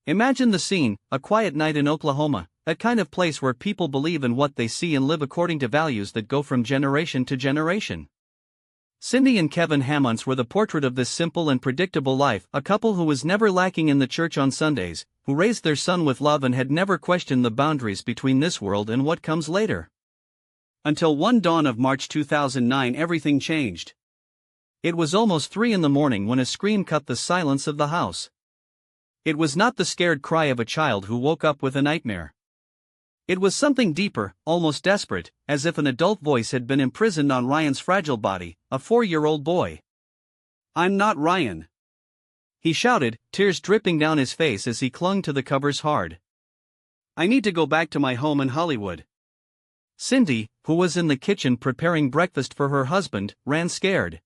Imagine the scene, a quiet night in Oklahoma, that kind of place where people believe in what they see and live according to values that go from generation to generation. Cindy and Kevin Hammonds were the portrait of this simple and predictable life, a couple who was never lacking in the church on Sundays, who raised their son with love and had never questioned the boundaries between this world and what comes later. Until one dawn of March 2009, everything changed. It was almost 3 a.m. when a scream cut the silence of the house. It was not the scared cry of a child who woke up with a nightmare. It was something deeper, almost desperate, as if an adult voice had been imprisoned on Ryan's fragile body, a 4-year-old boy. "I'm not Ryan," he shouted, tears dripping down his face as he clung to the covers hard. "I need to go back to my home in Hollywood." Cindy, who was in the kitchen preparing breakfast for her husband, ran scared.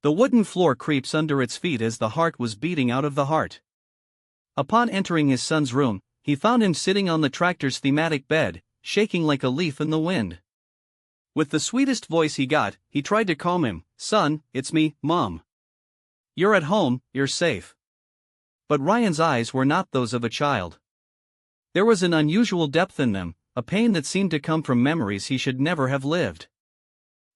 The wooden floor creeps under its feet as the heart was beating out of the heart. Upon entering his son's room, he found him sitting on the tractor's thematic bed, shaking like a leaf in the wind. With the sweetest voice he got, he tried to calm him. "Son, it's me, Mom. You're at home, you're safe." But Ryan's eyes were not those of a child. There was an unusual depth in them, a pain that seemed to come from memories he should never have lived.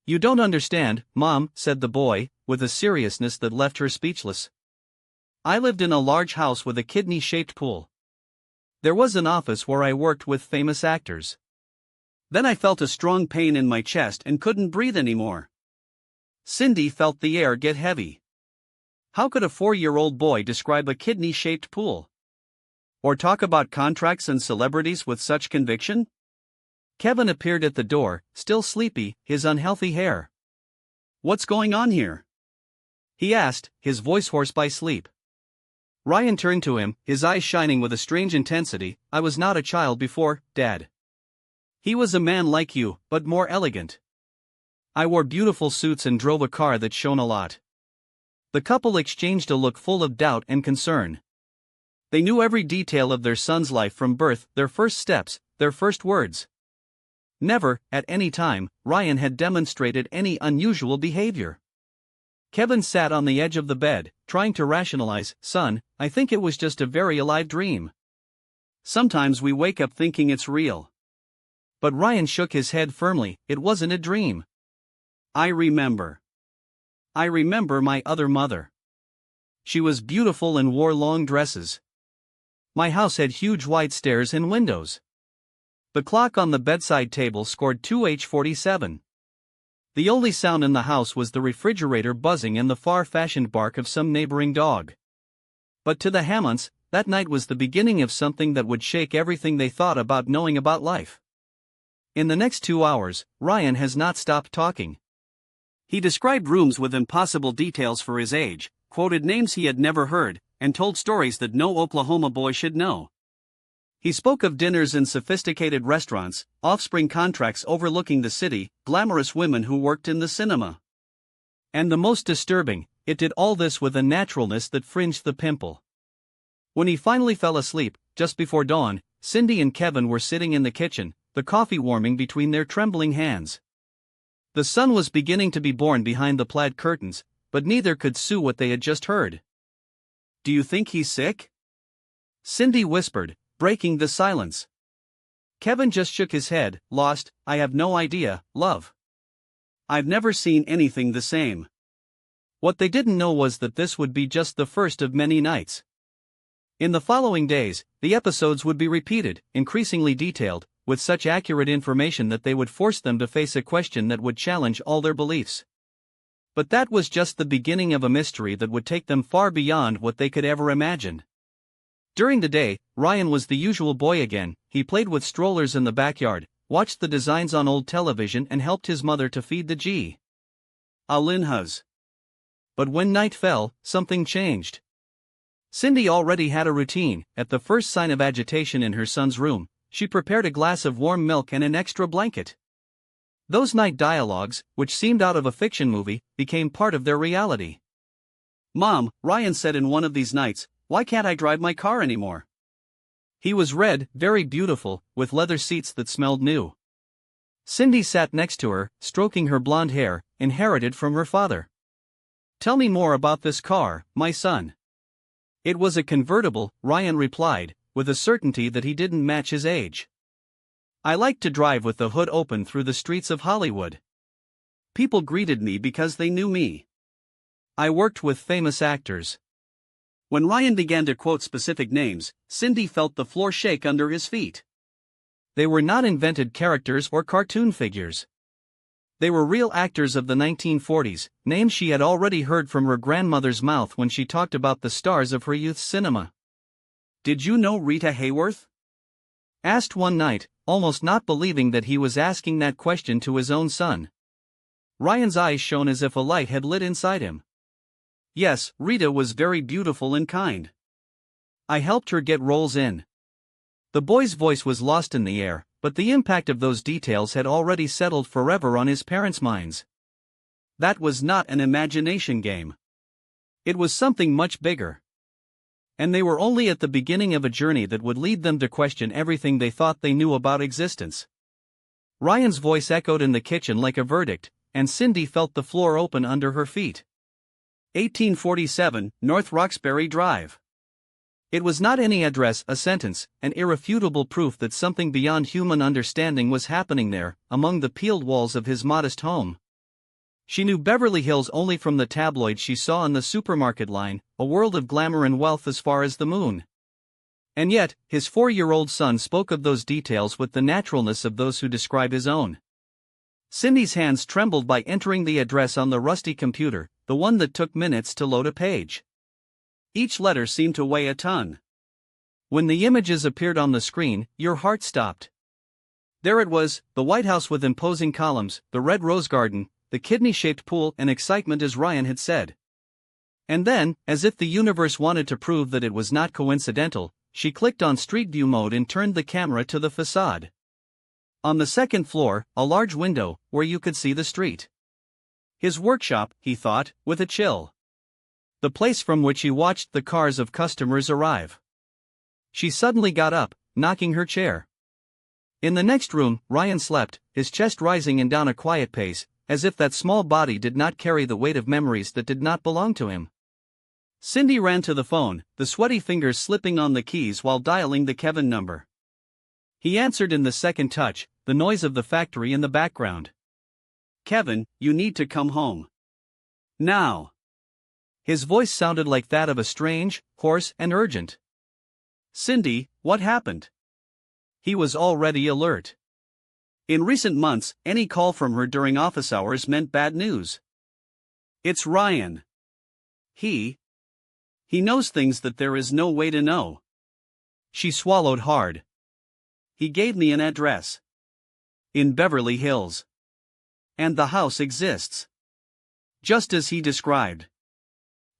"You don't understand, Mom," said the boy, with a seriousness that left her speechless. "I lived in a large house with a kidney-shaped pool. There was an office where I worked with famous actors. Then I felt a strong pain in my chest and couldn't breathe anymore." Cindy felt the air get heavy. How could a 4-year-old boy describe a kidney-shaped pool? Or talk about contracts and celebrities with such conviction? Kevin appeared at the door, still sleepy, his unhealthy hair. "What's going on here?" he asked, his voice hoarse by sleep. Ryan turned to him, his eyes shining with a strange intensity. "I was not a child before, Dad. He was a man like you, but more elegant. I wore beautiful suits and drove a car that shone a lot." The couple exchanged a look full of doubt and concern. They knew every detail of their son's life from birth, their first steps, their first words. Never, at any time, Ryan had demonstrated any unusual behavior. Kevin sat on the edge of the bed, trying to rationalize. "Son, I think it was just a very alive dream. Sometimes we wake up thinking it's real." But Ryan shook his head firmly. "It wasn't a dream. I remember. I remember my other mother. She was beautiful and wore long dresses. My house had huge wide stairs and windows. The clock on the bedside table scored 2h47. The only sound in the house was the refrigerator buzzing and the far-fashioned bark of some neighboring dog." But to the Hammonds, that night was the beginning of something that would shake everything they thought about knowing about life. In the next 2 hours, Ryan has not stopped talking. He described rooms with impossible details for his age, quoted names he had never heard, and told stories that no Oklahoma boy should know. He spoke of dinners in sophisticated restaurants, offspring contracts overlooking the city, glamorous women who worked in the cinema. And the most disturbing, it did all this with a naturalness that fringed the pimple. When he finally fell asleep, just before dawn, Cindy and Kevin were sitting in the kitchen, the coffee warming between their trembling hands. The sun was beginning to be born behind the plaid curtains, but neither could sue what they had just heard. "Do you think he's sick?" Cindy whispered, breaking the silence. Kevin just shook his head, lost. "I have no idea, love. I've never seen anything the same." What they didn't know was that this would be just the first of many nights. In the following days, the episodes would be repeated, increasingly detailed, with such accurate information that they would force them to face a question that would challenge all their beliefs. But that was just the beginning of a mystery that would take them far beyond what they could ever imagine. During the day, Ryan was the usual boy again. He played with strollers in the backyard, watched the designs on old television and helped his mother to feed the Alinhas. But when night fell, something changed. Cindy already had a routine. At the first sign of agitation in her son's room, she prepared a glass of warm milk and an extra blanket. Those night dialogues, which seemed out of a fiction movie, became part of their reality. "Mom," Ryan said in one of these nights, "why can't I drive my car anymore?" He was red, very beautiful, with leather seats that smelled new. Cindy sat next to her, stroking her blonde hair, inherited from her father. "Tell me more about this car, my son. It was a convertible, Ryan replied, with a certainty that he didn't match his age. I liked to drive with the hood open through the streets of Hollywood. People greeted me because they knew me. I worked with famous actors. When Ryan began to quote specific names, Cindy felt the floor shake under his feet. They were not invented characters or cartoon figures. They were real actors of the 1940s, names she had already heard from her grandmother's mouth when she talked about the stars of her youth's cinema. Did you know Rita Hayworth? Asked one night, almost not believing that he was asking that question to his own son. Ryan's eyes shone as if a light had lit inside him. Yes, Rita was very beautiful and kind. I helped her get roles in. The boy's voice was lost in the air, but the impact of those details had already settled forever on his parents' minds. That was not an imagination game. It was something much bigger. And they were only at the beginning of a journey that would lead them to question everything they thought they knew about existence. Ryan's voice echoed in the kitchen like a verdict, and Cindy felt the floor open under her feet. 1847, North Roxbury Drive. It was not any address, a sentence, an irrefutable proof that something beyond human understanding was happening there, among the peeled walls of his modest home. She knew Beverly Hills only from the tabloids she saw on the supermarket line, a world of glamour and wealth as far as the moon. And yet, his 4-year-old son spoke of those details with the naturalness of those who describe his own. Cindy's hands trembled by entering the address on the rusty computer, the one that took minutes to load a page. Each letter seemed to weigh a ton. When the images appeared on the screen, your heart stopped. There it was, the White House with imposing columns, the red rose garden, the kidney-shaped pool, and excitement as Ryan had said. And then, as if the universe wanted to prove that it was not coincidental, she clicked on Street View mode and turned the camera to the facade. On the second floor, a large window, where you could see the street. His workshop, he thought, with a chill. The place from which he watched the cars of customers arrive. She suddenly got up, knocking her chair. In the next room, Ryan slept, his chest rising and down a quiet pace, as if that small body did not carry the weight of memories that did not belong to him. Cindy ran to the phone, the sweaty fingers slipping on the keys while dialing the Kevin number. He answered in the second touch, the noise of the factory in the background. Kevin, you need to come home. Now. His voice sounded like that of a strange, hoarse, and urgent. Cindy, what happened? He was already alert. In recent months, any call from her during office hours meant bad news. It's Ryan. He knows things that there is no way to know. She swallowed hard. He gave me an address. In Beverly Hills. And the house exists. Just as he described.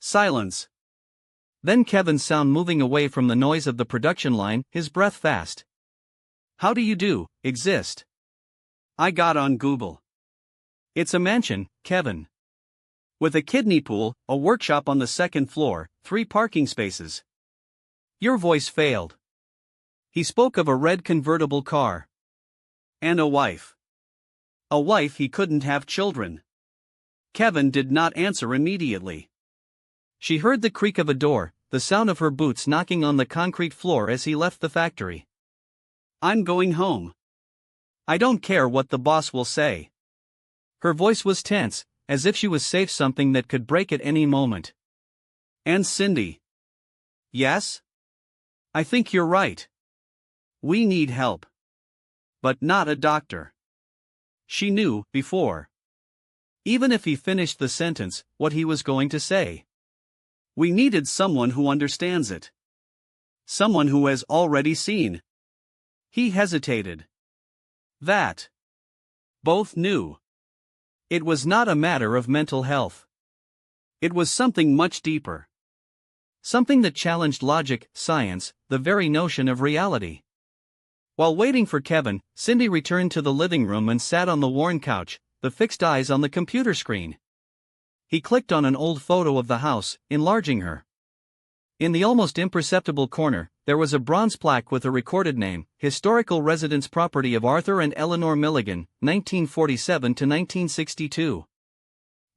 Silence. Then Kevin's sound moving away from the noise of the production line, his breath fast. How do you exist? I got on Google. It's a mansion, Kevin. With a kidney pool, a workshop on the second floor, 3 parking spaces. Your voice failed. He spoke of a red convertible car. And a wife. A wife he couldn't have children. Kevin did not answer immediately. She heard the creak of a door, the sound of her boots knocking on the concrete floor as he left the factory. I'm going home. I don't care what the boss will say. Her voice was tense, as if she was safe something that could break at any moment. And Cindy. Yes? I think you're right. We need help. But not a doctor. She knew, before. Even if he finished the sentence, what he was going to say. We needed someone who understands it. Someone who has already seen. He hesitated. That. Both knew. It was not a matter of mental health. It was something much deeper. Something that challenged logic, science, the very notion of reality. While waiting for Kevin, Cindy returned to the living room and sat on the worn couch, the fixed eyes on the computer screen. He clicked on an old photo of the house, enlarging her. In the almost imperceptible corner, there was a bronze plaque with a recorded name, Historical Residence Property of Arthur and Eleanor Milligan, 1947 to 1962.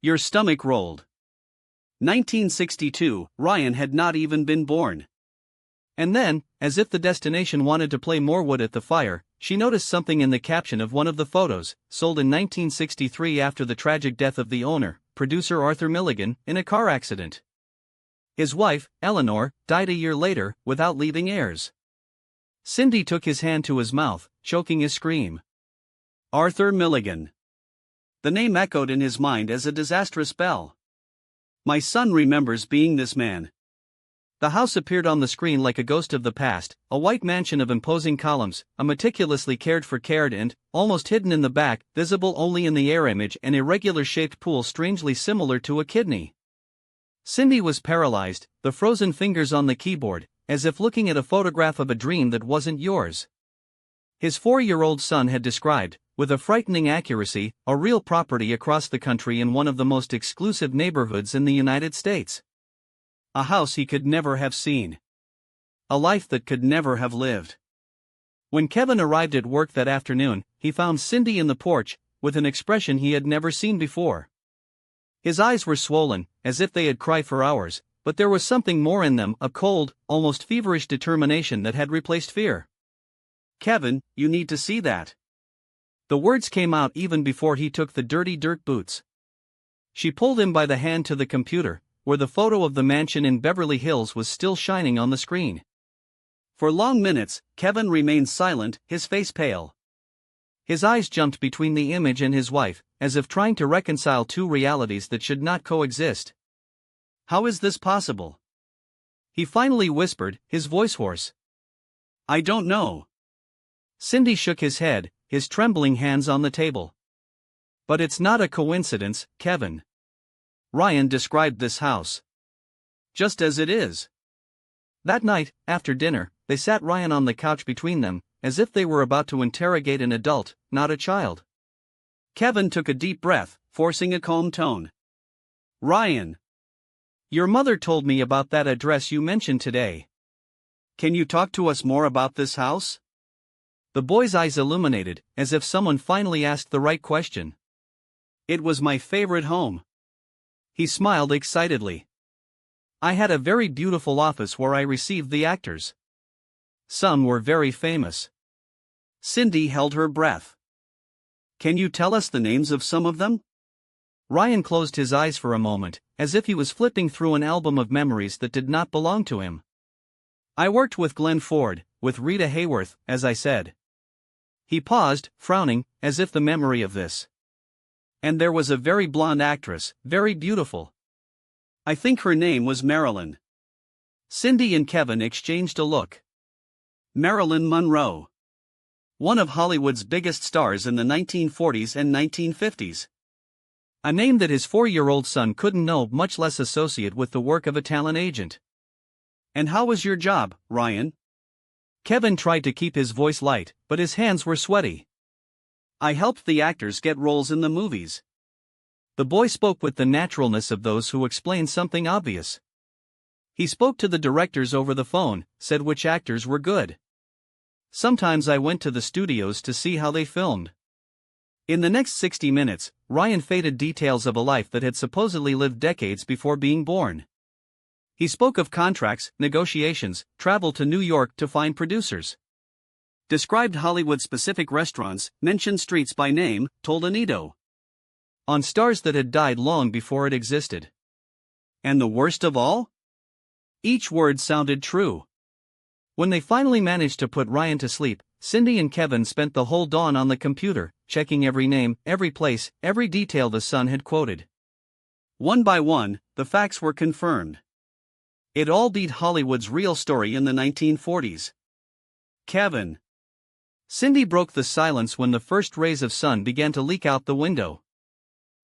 Your stomach rolled. 1962, Ryan had not even been born. And then, as if the destination wanted to play more wood at the fire, she noticed something in the caption of one of the photos, sold in 1963 after the tragic death of the owner, producer Arthur Milligan, in a car accident. His wife, Eleanor, died a year later, without leaving heirs. Cindy took his hand to his mouth, choking his scream. Arthur Milligan. The name echoed in his mind as a disastrous bell. My son remembers being this man. The house appeared on the screen like a ghost of the past, a white mansion of imposing columns, a meticulously cared for and, almost hidden in the back, visible only in the air image, an irregular-shaped pool strangely similar to a kidney. Cindy was paralyzed, the frozen fingers on the keyboard, as if looking at a photograph of a dream that wasn't yours. His 4-year-old son had described, with a frightening accuracy, a real property across the country in one of the most exclusive neighborhoods in the United States. A house he could never have seen. A life that could never have lived. When Kevin arrived at work that afternoon, he found Cindy in the porch, with an expression he had never seen before. His eyes were swollen, as if they had cried for hours, but there was something more in them, a cold, almost feverish determination that had replaced fear. Kevin, you need to see that. The words came out even before he took the dirty dirt boots. She pulled him by the hand to the computer, where the photo of the mansion in Beverly Hills was still shining on the screen. For long minutes, Kevin remained silent, his face pale. His eyes jumped between the image and his wife, as if trying to reconcile two realities that should not coexist. How is this possible? He finally whispered, his voice hoarse. I don't know. Cindy shook his head, his trembling hands on the table. But it's not a coincidence, Kevin. Ryan described this house. Just as it is. That night, after dinner, they sat Ryan on the couch between them, as if they were about to interrogate an adult, not a child. Kevin took a deep breath, forcing a calm tone. Ryan. Your mother told me about that address you mentioned today. Can you talk to us more about this house? The boy's eyes illuminated, as if someone finally asked the right question. It was my favorite home. He smiled excitedly. I had a very beautiful office where I received the actors. Some were very famous. Cindy held her breath. Can you tell us the names of some of them? Ryan closed his eyes for a moment, as if he was flipping through an album of memories that did not belong to him. I worked with Glenn Ford, with Rita Hayworth, as I said. He paused, frowning, as if the memory of this. And there was a very blonde actress, very beautiful. I think her name was Marilyn. Cindy and Kevin exchanged a look. Marilyn Monroe. One of Hollywood's biggest stars in the 1940s and 1950s. A name that his 4-year-old son couldn't know, much less associate with the work of a talent agent. And how was your job, Ryan? Kevin tried to keep his voice light, but his hands were sweaty. I helped the actors get roles in the movies. The boy spoke with the naturalness of those who explain something obvious. He spoke to the directors over the phone, said which actors were good. Sometimes I went to the studios to see how they filmed. In the next 60 minutes, Ryan faded details of a life that had supposedly lived decades before being born. He spoke of contracts, negotiations, travel to New York to find producers. Described Hollywood-specific restaurants, mentioned streets by name, told Anito. On stars that had died long before it existed. And the worst of all? Each word sounded true. When they finally managed to put Ryan to sleep, Cindy and Kevin spent the whole dawn on the computer, checking every name, every place, every detail the son had quoted. One by one, the facts were confirmed. It all beat Hollywood's real story in the 1940s. Kevin. Cindy broke the silence when the first rays of sun began to leak out the window.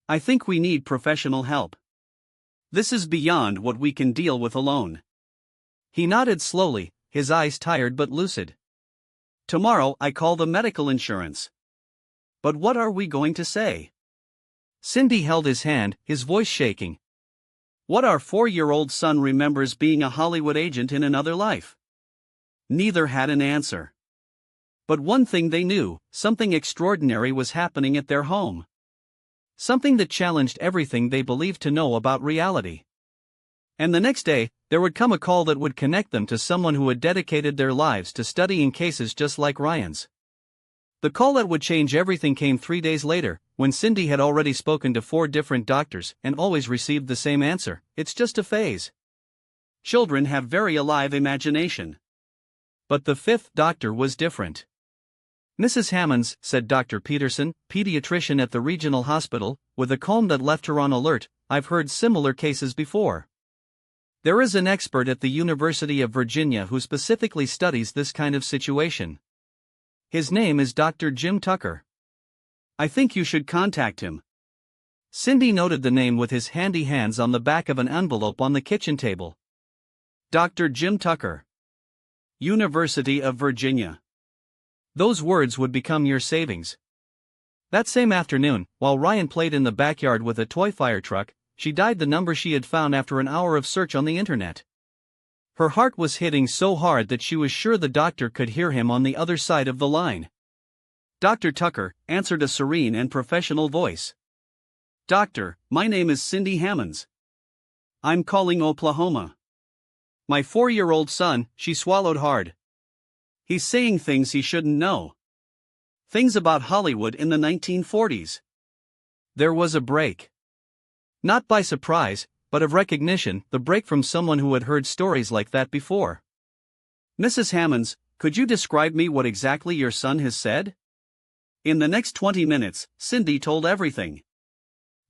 I think we need professional help. This is beyond what we can deal with alone. He nodded slowly, his eyes tired but lucid. Tomorrow I call the medical insurance. But what are we going to say? Cindy held his hand, his voice shaking. What our 4-year-old son remembers being a Hollywood agent in another life. Neither had an answer. But one thing they knew, something extraordinary was happening at their home. Something that challenged everything they believed to know about reality. And the next day, there would come a call that would connect them to someone who had dedicated their lives to studying cases just like Ryan's. The call that would change everything came 3 days later, when Cindy had already spoken to 4 different doctors and always received the same answer: it's just a phase. Children have very alive imagination. But the 5th doctor was different. "Mrs. Hammonds," said Dr. Peterson, pediatrician at the regional hospital, with a calm that left her on alert, "I've heard similar cases before. There is an expert at the University of Virginia who specifically studies this kind of situation. His name is Dr. Jim Tucker. I think you should contact him." Cindy noted the name with his handy hands on the back of an envelope on the kitchen table. Dr. Jim Tucker. University of Virginia. Those words would become your savings. That same afternoon, while Ryan played in the backyard with a toy fire truck, she dialed the number she had found after an hour of search on the internet. Her heart was hitting so hard that she was sure the doctor could hear him on the other side of the line. "Dr. Tucker," answered a serene and professional voice. "Doctor, my name is Cindy Hammonds. I'm calling Oklahoma. My 4-year-old son," she swallowed hard. "He's saying things he shouldn't know. Things about Hollywood in the 1940s. There was a break. Not by surprise, but of recognition, the break from someone who had heard stories like that before. "Mrs. Hammonds, could you describe me what exactly your son has said?" In the next 20 minutes, Cindy told everything.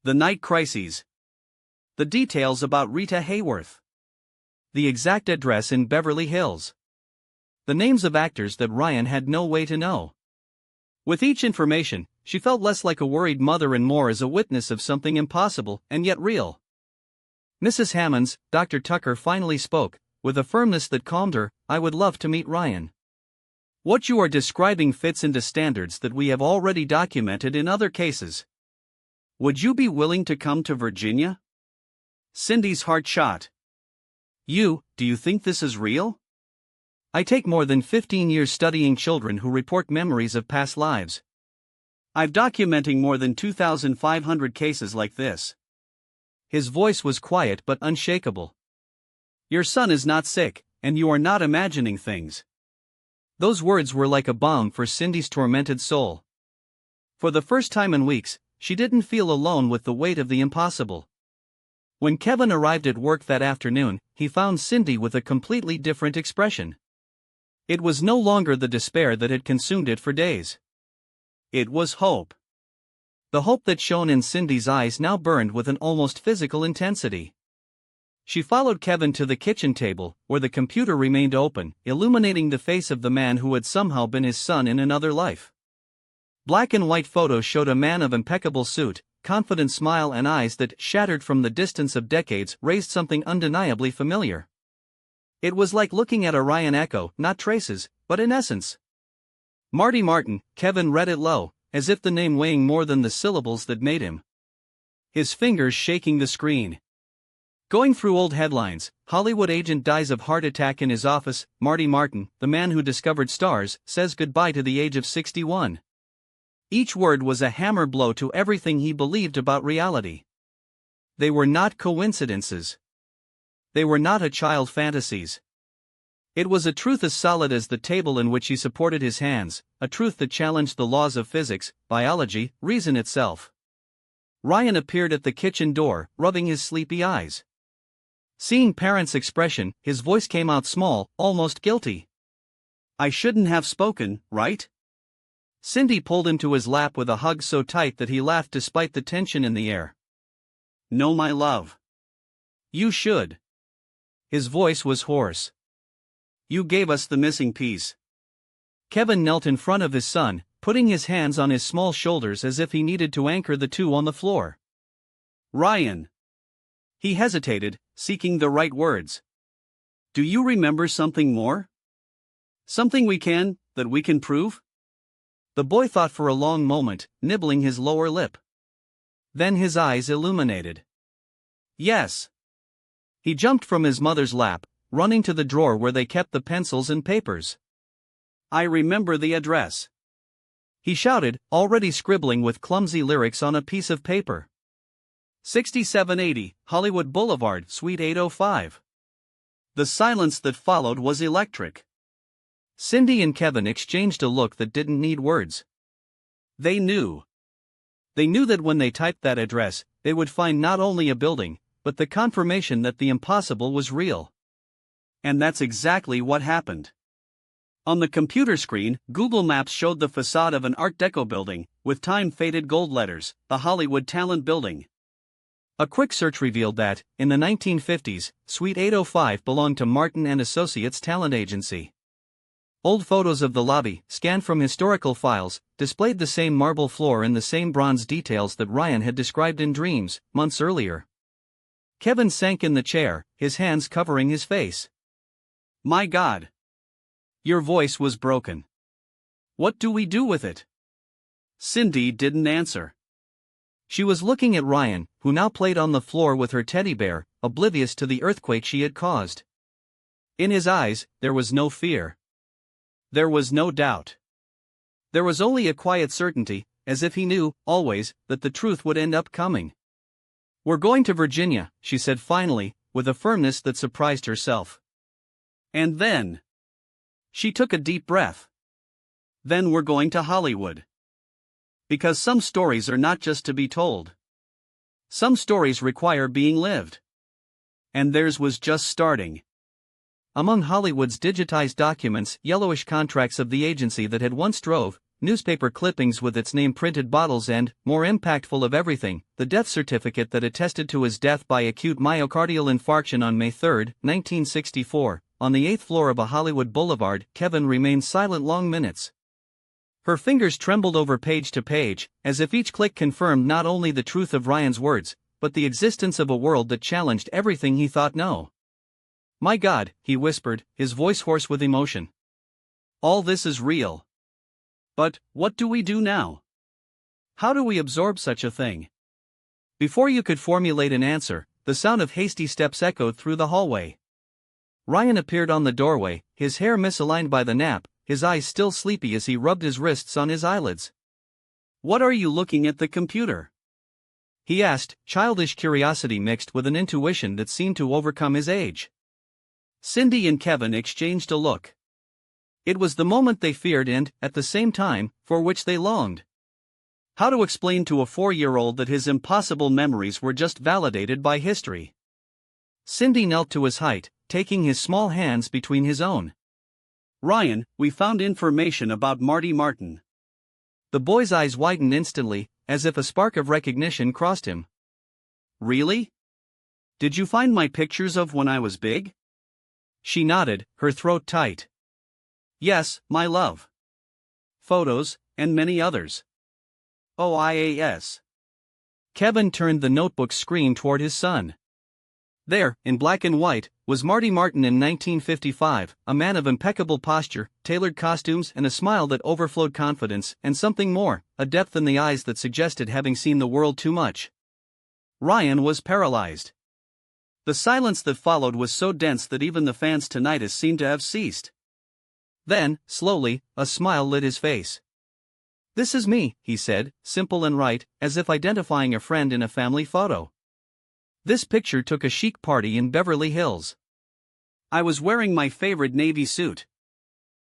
The night crises. The details about Rita Hayworth. The exact address in Beverly Hills. The names of actors that Ryan had no way to know. With each information, she felt less like a worried mother and more as a witness of something impossible and yet real. "Mrs. Hammonds," Dr. Tucker finally spoke, with a firmness that calmed her, "I would love to meet Ryan. What you are describing fits into standards that we have already documented in other cases. Would you be willing to come to Virginia?" Cindy's heart shot. Do you think this is real? I take more than 15 years studying children who report memories of past lives. I've documenting more than 2,500 cases like this." His voice was quiet but unshakable. "Your son is not sick, and you are not imagining things." Those words were like a balm for Cindy's tormented soul. For the first time in weeks, she didn't feel alone with the weight of the impossible. When Kevin arrived at work that afternoon, he found Cindy with a completely different expression. It was no longer the despair that had consumed it for days. It was hope. The hope that shone in Cindy's eyes now burned with an almost physical intensity. She followed Kevin to the kitchen table, where the computer remained open, illuminating the face of the man who had somehow been his son in another life. Black and white photos showed a man of impeccable suit, confident smile, and eyes that, shattered from the distance of decades, raised something undeniably familiar. It was like looking at a Ryan echo, not traces, but in essence. Marty Martin. Kevin read it low, as if the name weighing more than the syllables that made him. His fingers shaking the screen. Going through old headlines: Hollywood agent dies of heart attack in his office, Marty Martin, the man who discovered stars, says goodbye to the age of 61. Each word was a hammer blow to everything he believed about reality. They were not coincidences. They were not a child's fantasies. It was a truth as solid as the table in which he supported his hands, a truth that challenged the laws of physics, biology, reason itself. Ryan appeared at the kitchen door, rubbing his sleepy eyes. Seeing parents' expression, his voice came out small, almost guilty. "I shouldn't have spoken, right?" Cindy pulled him to his lap with a hug so tight that he laughed despite the tension in the air. "No, my love. You should." His voice was hoarse. "You gave us the missing piece." Kevin knelt in front of his son, putting his hands on his small shoulders as if he needed to anchor the two on the floor. "Ryan." He hesitated, seeking the right words. "Do you remember something more? Something that we can prove?" The boy thought for a long moment, nibbling his lower lip. Then his eyes illuminated. "Yes." He jumped from his mother's lap, running to the drawer where they kept the pencils and papers. "I remember the address," he shouted, already scribbling with clumsy lyrics on a piece of paper. 6780, Hollywood Boulevard, Suite 805. The silence that followed was electric. Cindy and Kevin exchanged a look that didn't need words. They knew. They knew that when they typed that address, they would find not only a building, but the confirmation that the impossible was real. And that's exactly what happened. On the computer screen, Google Maps showed the facade of an Art Deco building, with time-faded gold letters, the Hollywood Talent Building. A quick search revealed that, in the 1950s, Suite 805 belonged to Martin and Associates Talent Agency. Old photos of the lobby, scanned from historical files, displayed the same marble floor and the same bronze details that Ryan had described in dreams, months earlier. Kevin sank in the chair, his hands covering his face. My God! Your voice was broken. What do we do with it? Cindy didn't answer. She was looking at Ryan, who now played on the floor with her teddy bear, oblivious to the earthquake she had caused. In his eyes, there was no fear. There was no doubt. There was only a quiet certainty, as if he knew, always, that the truth would end up coming. "We're going to Virginia," she said finally, with a firmness that surprised herself. And then... She took a deep breath. Then we're going to Hollywood. Because some stories are not just to be told. Some stories require being lived. And theirs was just starting. Among Hollywood's digitized documents, yellowish contracts of the agency that had once drove, newspaper clippings with its name printed bottles and, more impactful of everything, the death certificate that attested to his death by acute myocardial infarction on May 3, 1964, on the 8th floor of a Hollywood boulevard. Kevin remained silent long minutes. Her fingers trembled over page to page, as if each click confirmed not only the truth of Ryan's words, but the existence of a world that challenged everything he thought known. "My God," he whispered, his voice hoarse with emotion. "All this is real. But, what do we do now? How do we absorb such a thing?" Before you could formulate an answer, the sound of hasty steps echoed through the hallway. Ryan appeared on the doorway, his hair misaligned by the nap, his eyes still sleepy as he rubbed his wrists on his eyelids. "What are you looking at the computer?" he asked, childish curiosity mixed with an intuition that seemed to overcome his age. Cindy and Kevin exchanged a look. It was the moment they feared and, at the same time, for which they longed. How to explain to a 4-year-old that his impossible memories were just validated by history? Cindy knelt to his height, taking his small hands between his own. "Ryan, we found information about Marty Martin." The boy's eyes widened instantly, as if a spark of recognition crossed him. "Really? Did you find my pictures of when I was big?" She nodded, her throat tight. "Yes, my love. Photos, and many others. OIAS." Kevin turned the notebook screen toward his son. There, in black and white, was Marty Martin in 1955, a man of impeccable posture, tailored costumes and a smile that overflowed confidence, and something more, a depth in the eyes that suggested having seen the world too much. Ryan was paralyzed. The silence that followed was so dense that even the fans' tinnitus seemed to have ceased. Then, slowly, a smile lit his face. "This is me," he said, simple and right, as if identifying a friend in a family photo. "This picture took a chic party in Beverly Hills. I was wearing my favorite navy suit."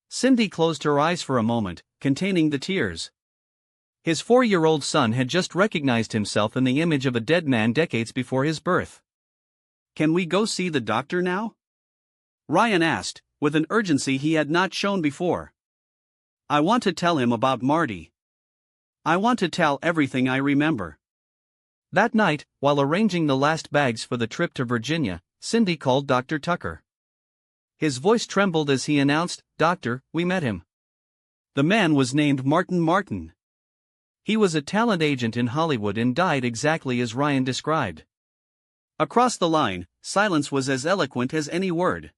Cindy closed her eyes for a moment, containing the tears. His 4-year-old son had just recognized himself in the image of a dead man decades before his birth. "Can we go see the doctor now?" Ryan asked, with an urgency he had not shown before. "I want to tell him about Marty. I want to tell everything I remember." That night, while arranging the last bags for the trip to Virginia, Cindy called Dr. Tucker. His voice trembled as he announced, "Doctor, we met him." The man was named Martin Martin. He was a talent agent in Hollywood and died exactly as Ryan described. Across the line, silence was as eloquent as any word.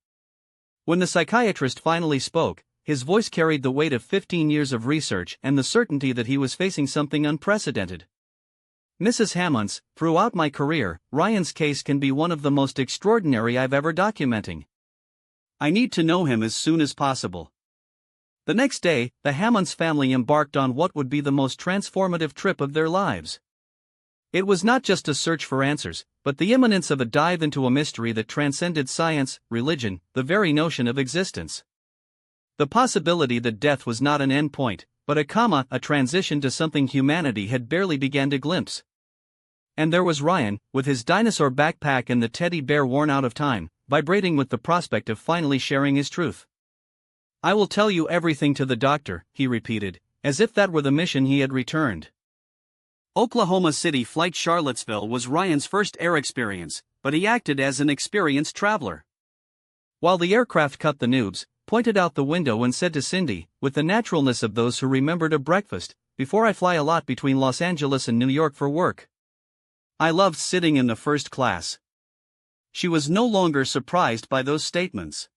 When the psychiatrist finally spoke, his voice carried the weight of 15 years of research and the certainty that he was facing something unprecedented. "Mrs. Hammonds, throughout my career, Ryan's case can be one of the most extraordinary I've ever documenting. I need to know him as soon as possible." The next day, the Hammonds family embarked on what would be the most transformative trip of their lives. It was not just a search for answers, but the imminence of a dive into a mystery that transcended science, religion, the very notion of existence. The possibility that death was not an end point, but a comma, a transition to something humanity had barely begun to glimpse. And there was Ryan, with his dinosaur backpack and the teddy bear worn out of time, vibrating with the prospect of finally sharing his truth. "I will tell you everything to the doctor," he repeated, as if that were the mission he had returned. Oklahoma City Flight Charlottesville was Ryan's first air experience, but he acted as an experienced traveler. While the aircraft cut the noobs, pointed out the window and said to Cindy, with the naturalness of those who remembered a breakfast, "Before I fly a lot between Los Angeles and New York for work. I loved sitting in the first class." She was no longer surprised by those statements.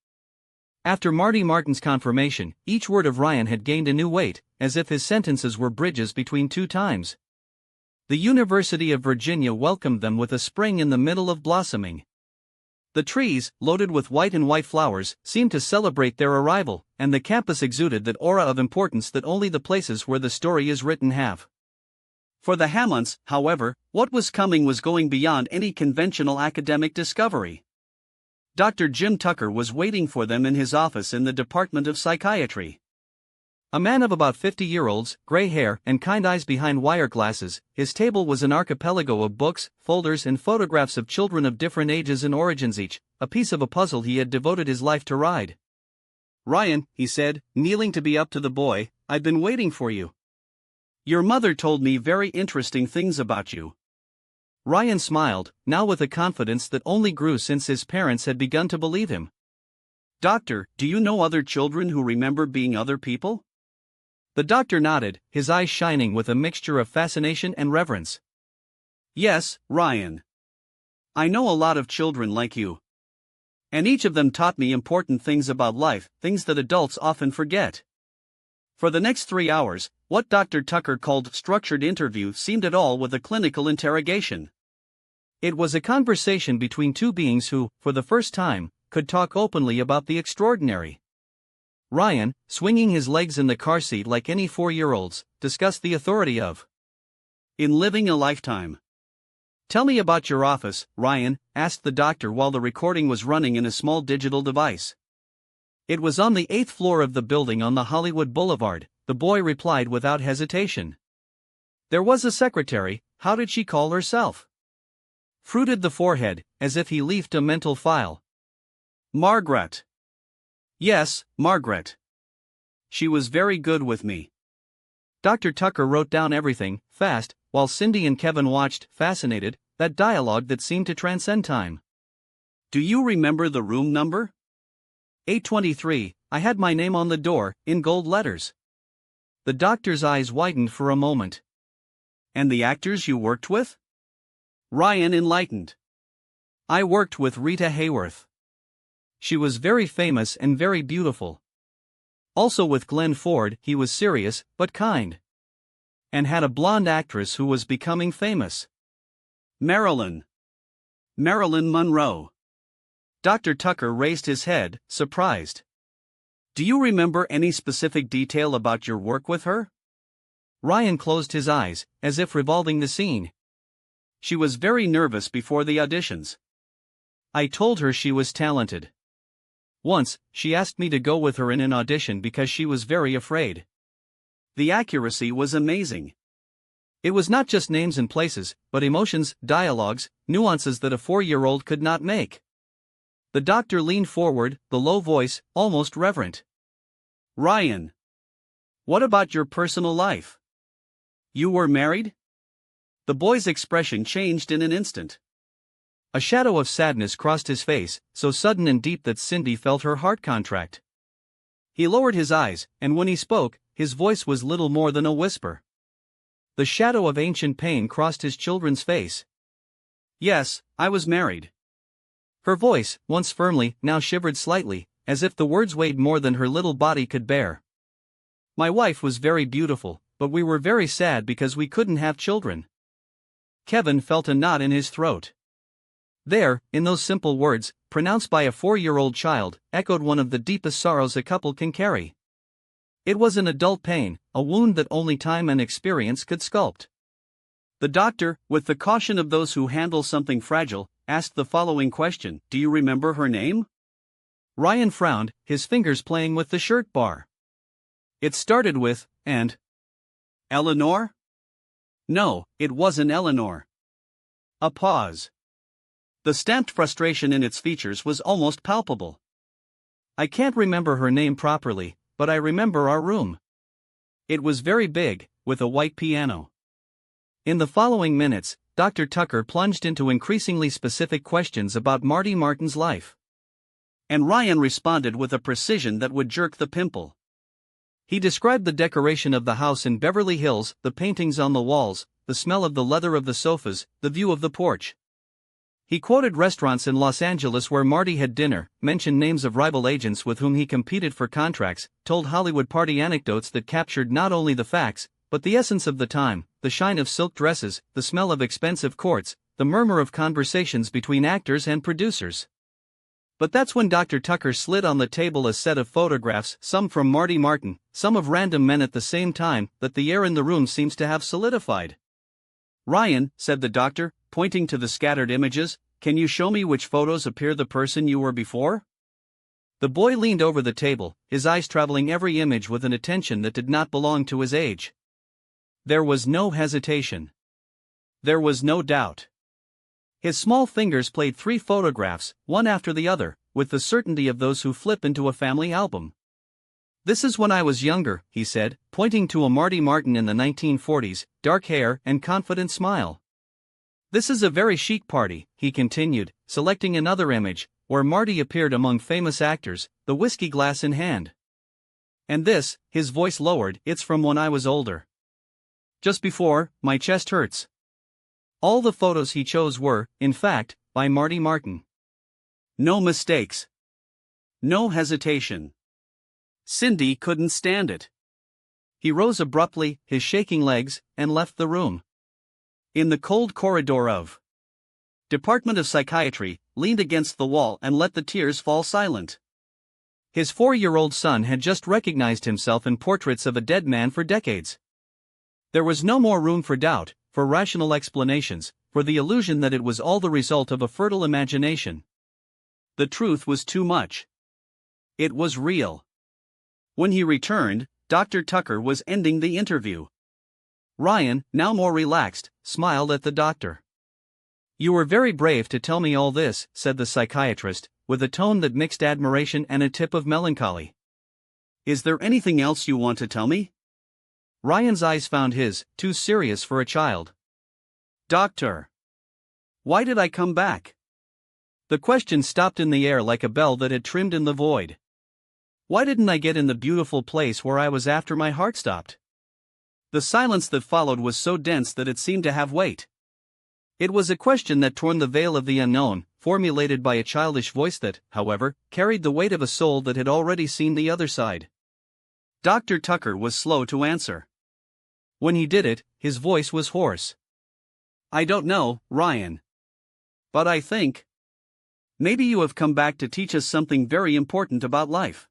After Marty Martin's confirmation, each word of Ryan had gained a new weight, as if his sentences were bridges between two times. The University of Virginia welcomed them with a spring in the middle of blossoming. The trees, loaded with white flowers, seemed to celebrate their arrival, and the campus exuded that aura of importance that only the places where the story is written have. For the Hammonds, however, what was coming was going beyond any conventional academic discovery. Dr. Jim Tucker was waiting for them in his office in the Department of Psychiatry. A man of about 50-year-olds, gray hair, and kind eyes behind wire glasses, his table was an archipelago of books, folders, and photographs of children of different ages and origins, each a piece of a puzzle he had devoted his life to ride. "Ryan," he said, kneeling to be up to the boy, "I've been waiting for you. Your mother told me very interesting things about you." Ryan smiled, now with a confidence that only grew since his parents had begun to believe him. "Doctor, do you know other children who remember being other people?" The doctor nodded, his eyes shining with a mixture of fascination and reverence. "Yes, Ryan. I know a lot of children like you. And each of them taught me important things about life, things that adults often forget." For the next 3 hours, what Dr. Tucker called structured interview seemed at all with a clinical interrogation. It was a conversation between two beings who, for the first time, could talk openly about the extraordinary. Ryan, swinging his legs in the car seat like any 4-year-olds, discussed the authority of in living a lifetime. "Tell me about your office, Ryan," asked the doctor while the recording was running in a small digital device. "It was on the 8th floor of the building on the Hollywood Boulevard," the boy replied without hesitation. "There was a secretary, how did she call herself?" Fruited the forehead, as if he leafed a mental file. "Margaret. Yes, Margaret. She was very good with me." Dr. Tucker wrote down everything, fast, while Cindy and Kevin watched, fascinated, that dialogue that seemed to transcend time. "Do you remember the room number?" 823, I had my name on the door, in gold letters." The doctor's eyes widened for a moment. "And the actors you worked with?" Ryan enlightened. "I worked with Rita Hayworth. She was very famous and very beautiful. Also with Glenn Ford, he was serious, but kind. And had a blonde actress who was becoming famous. Marilyn Monroe." Dr. Tucker raised his head, surprised. "Do you remember any specific detail about your work with her?" Ryan closed his eyes, as if revolving the scene. "She was very nervous before the auditions. I told her she was talented. Once, she asked me to go with her in an audition because she was very afraid. The accuracy was amazing. It was not just names and places, but emotions, dialogues, nuances that a 4-year-old could not make." The doctor leaned forward, the low voice, almost reverent. "Ryan, what about your personal life? You were married?" The boy's expression changed in an instant. A shadow of sadness crossed his face, so sudden and deep that Cindy felt her heart contract. He lowered his eyes, and when he spoke, his voice was little more than a whisper. The shadow of ancient pain crossed his children's face. "Yes, I was married." Her voice, once firmly, now shivered slightly, as if the words weighed more than her little body could bear. "My wife was very beautiful, but we were very sad because we couldn't have children." Kevin felt a knot in his throat. There, in those simple words, pronounced by a 4-year-old child, echoed one of the deepest sorrows a couple can carry. It was an adult pain, a wound that only time and experience could sculpt. The doctor, with the caution of those who handle something fragile, asked the following question: "Do you remember her name?" Ryan frowned, his fingers playing with the shirt bar. "It started with, and." "Eleanor?" "No, it wasn't Eleanor." A pause. The stamped frustration in its features was almost palpable. "I can't remember her name properly, but I remember our room. It was very big, with a white piano." In the following minutes, Dr. Tucker plunged into increasingly specific questions about Marty Martin's life. And Ryan responded with a precision that would jerk the pimple. He described the decoration of the house in Beverly Hills, the paintings on the walls, the smell of the leather of the sofas, the view of the porch. He quoted restaurants in Los Angeles where Marty had dinner, mentioned names of rival agents with whom he competed for contracts, told Hollywood party anecdotes that captured not only the facts, but the essence of the time, the shine of silk dresses, the smell of expensive courts, the murmur of conversations between actors and producers. But that's when Dr. Tucker slid on the table a set of photographs, some from Marty Martin, some of random men at the same time, that the air in the room seems to have solidified. "Ryan," said the doctor, pointing to the scattered images, "can you show me which photos appear the person you were before?" The boy leaned over the table, his eyes traveling every image with an attention that did not belong to his age. There was no hesitation. There was no doubt. His small fingers played 3 photographs, one after the other, with the certainty of those who flip into a family album. "This is when I was younger," he said, pointing to a Marty Martin in the 1940s, dark hair and confident smile. "This is a very chic party," he continued, selecting another image, where Marty appeared among famous actors, the whiskey glass in hand. "And this," his voice lowered, "it's from when I was older. Just before, my chest hurts." All the photos he chose were, in fact, by Marty Martin. No mistakes. No hesitation. Cindy couldn't stand it. He rose abruptly, his shaking legs, and left the room. In the cold corridor of Department of Psychiatry, leaned against the wall and let the tears fall silent. His 4-year-old son had just recognized himself in portraits of a dead man for decades. There was no more room for doubt, for rational explanations, for the illusion that it was all the result of a fertile imagination. The truth was too much. It was real. When he returned, Dr. Tucker was ending the interview. Ryan, now more relaxed, smiled at the doctor. "You were very brave to tell me all this," said the psychiatrist, with a tone that mixed admiration and a tip of melancholy. "Is there anything else you want to tell me?" Ryan's eyes found his, too serious for a child. "Doctor, why did I come back?" The question stopped in the air like a bell that had trimmed in the void. "Why didn't I get in the beautiful place where I was after my heart stopped?" The silence that followed was so dense that it seemed to have weight. It was a question that torn the veil of the unknown, formulated by a childish voice that, however, carried the weight of a soul that had already seen the other side. Dr. Tucker was slow to answer. When he did it, his voice was hoarse. "I don't know, Ryan. But I think maybe you have come back to teach us something very important about life.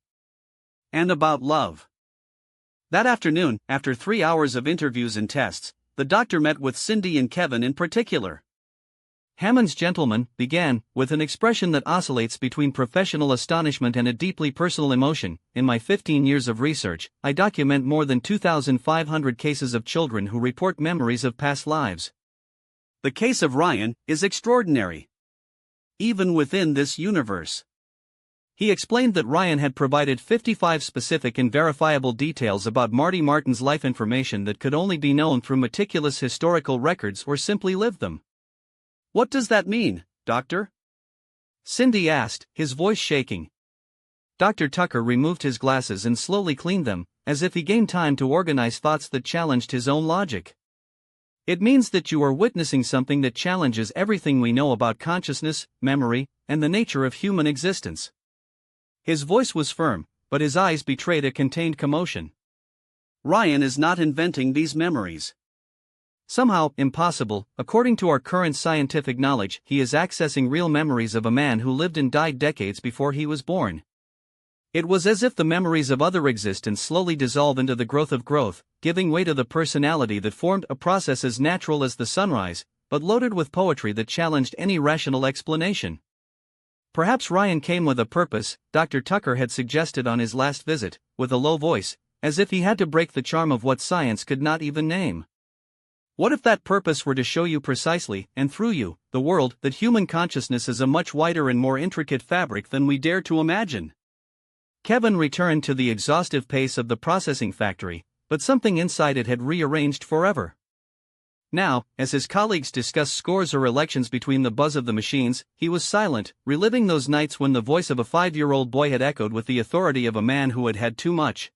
And about love." That afternoon, after 3 hours of interviews and tests, the doctor met with Cindy and Kevin in particular. Hammond's gentleman began, with an expression that oscillates between professional astonishment and a deeply personal emotion. "In my 15 years of research, I document more than 2,500 cases of children who report memories of past lives. The case of Ryan is extraordinary. Even within this universe." He explained that Ryan had provided 55 specific and verifiable details about Marty Martin's life, information that could only be known through meticulous historical records or simply lived them. "What does that mean, doctor?" Cindy asked, his voice shaking. Dr. Tucker removed his glasses and slowly cleaned them, as if he gained time to organize thoughts that challenged his own logic. "It means that you are witnessing something that challenges everything we know about consciousness, memory, and the nature of human existence." His voice was firm, but his eyes betrayed a contained commotion. "Ryan is not inventing these memories. Somehow, impossible, according to our current scientific knowledge, he is accessing real memories of a man who lived and died decades before he was born. It was as if the memories of other existence slowly dissolve into the growth of growth, giving way to the personality that formed, a process as natural as the sunrise, but loaded with poetry that challenged any rational explanation. Perhaps Ryan came with a purpose, Dr. Tucker had suggested on his last visit, with a low voice, as if he had to break the charm of what science could not even name. What if that purpose were to show you precisely, and through you, the world, that human consciousness is a much wider and more intricate fabric than we dare to imagine? Kevin returned to the exhaustive pace of the processing factory, but something inside it had rearranged forever. Now, as his colleagues discussed scores or elections between the buzz of the machines, he was silent, reliving those nights when the voice of a 5-year-old boy had echoed with the authority of a man who had had too much.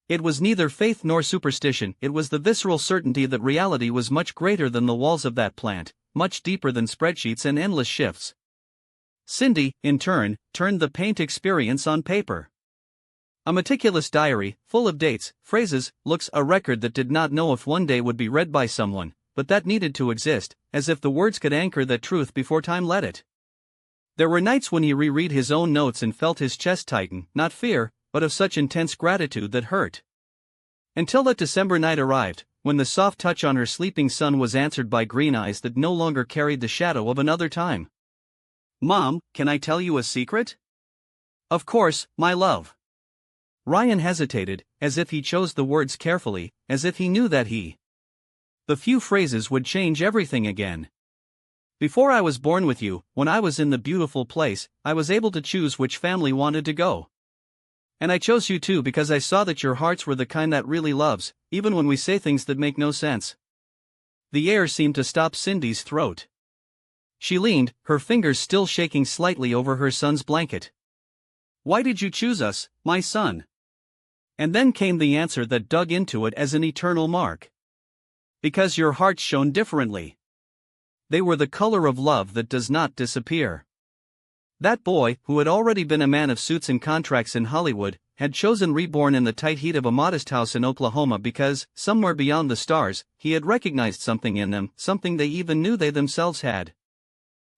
It was neither faith nor superstition, it was the visceral certainty that reality was much greater than the walls of that plant, much deeper than spreadsheets and endless shifts. Cindy, in turn, turned the paint experience on paper. A meticulous diary, full of dates, phrases, looks, a record that did not know if one day would be read by someone, but that needed to exist, as if the words could anchor that truth before time let it. There were nights when he reread his own notes and felt his chest tighten, not fear, but of such intense gratitude that hurt. Until that December night arrived, when the soft touch on her sleeping son was answered by green eyes that no longer carried the shadow of another time. "Mom, can I tell you a secret?" "Of course, my love." Ryan hesitated, as if he chose the words carefully, as if he knew that the few phrases would change everything again. "Before I was born with you, when I was in the beautiful place, I was able to choose which family wanted to go. And I chose you too because I saw that your hearts were the kind that really loves, even when we say things that make no sense." The air seemed to stop Cindy's throat. She leaned, her fingers still shaking slightly over her son's blanket. "Why did you choose us, my son?" And then came the answer that dug into it as an eternal mark. "Because your hearts shone differently. They were the color of love that does not disappear." That boy, who had already been a man of suits and contracts in Hollywood, had chosen reborn in the tight heat of a modest house in Oklahoma because, somewhere beyond the stars, he had recognized something in them, something they even knew they themselves had.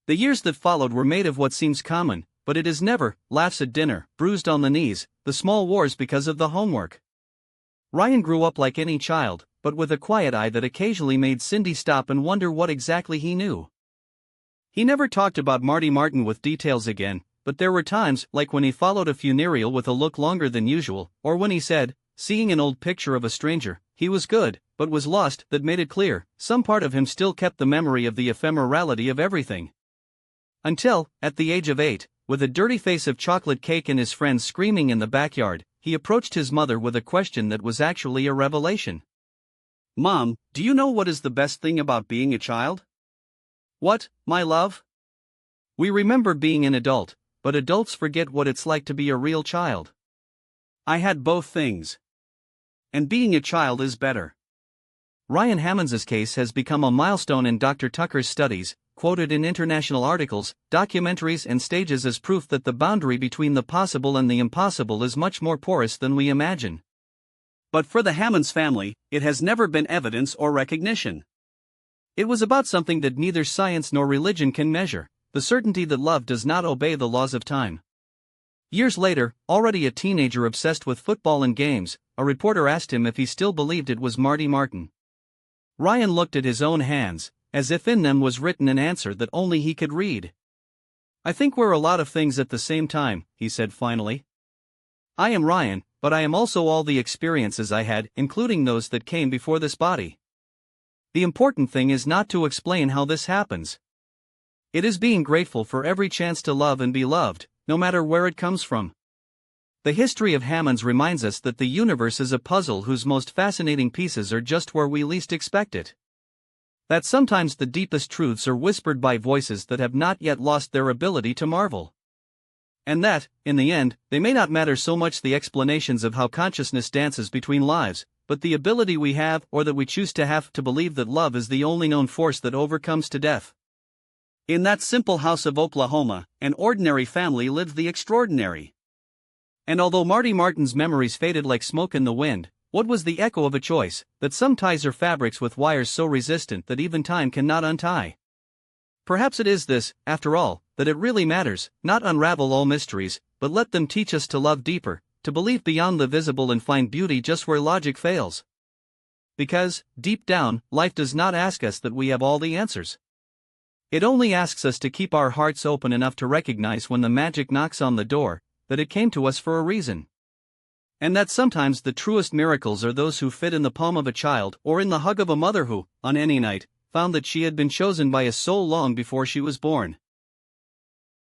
The years that followed were made of what seems common, but it is never: laughs at dinner, bruised on the knees, the small wars because of the homework. Ryan grew up like any child, but with a quiet eye that occasionally made Cindy stop and wonder what exactly he knew. He never talked about Marty Martin with details again, but there were times, like when he followed a funeral with a look longer than usual, or when he said, seeing an old picture of a stranger, he was good, but was lost, that made it clear, some part of him still kept the memory of the ephemerality of everything. Until, at the age of 8, with a dirty face of chocolate cake and his friends screaming in the backyard, he approached his mother with a question that was actually a revelation. "Mom, do you know what is the best thing about being a child?" "What, my love?" "We remember being an adult, but adults forget what it's like to be a real child." "I had both things. And being a child is better." Ryan Hammonds's case has become a milestone in Dr. Tucker's studies, quoted in international articles, documentaries and stages as proof that the boundary between the possible and the impossible is much more porous than we imagine. But for the Hammonds family, it has never been evidence or recognition. It was about something that neither science nor religion can measure: the certainty that love does not obey the laws of time. Years later, already a teenager obsessed with football and games, a reporter asked him if he still believed it was Marty Martin. Ryan looked at his own hands, as if in them was written an answer that only he could read. "I think we're a lot of things at the same time," he said finally. "I am Ryan, but I am also all the experiences I had, including those that came before this body. The important thing is not to explain how this happens. It is being grateful for every chance to love and be loved, no matter where it comes from." The history of Hammonds reminds us that the universe is a puzzle whose most fascinating pieces are just where we least expect it. That sometimes the deepest truths are whispered by voices that have not yet lost their ability to marvel. And that, in the end, they may not matter so much the explanations of how consciousness dances between lives, but the ability we have, or that we choose to have, to believe that love is the only known force that overcomes to death. In that simple house of Oklahoma, an ordinary family lived the extraordinary. And although Marty Martin's memories faded like smoke in the wind, what was the echo of a choice, that some ties are fabrics with wires so resistant that even time cannot untie? Perhaps it is this, after all, that it really matters: not unravel all mysteries, but let them teach us to love deeper, to believe beyond the visible and find beauty just where logic fails. Because, deep down, life does not ask us that we have all the answers. It only asks us to keep our hearts open enough to recognize when the magic knocks on the door, that it came to us for a reason. And that sometimes the truest miracles are those who fit in the palm of a child or in the hug of a mother who, on any night, found that she had been chosen by a soul long before she was born.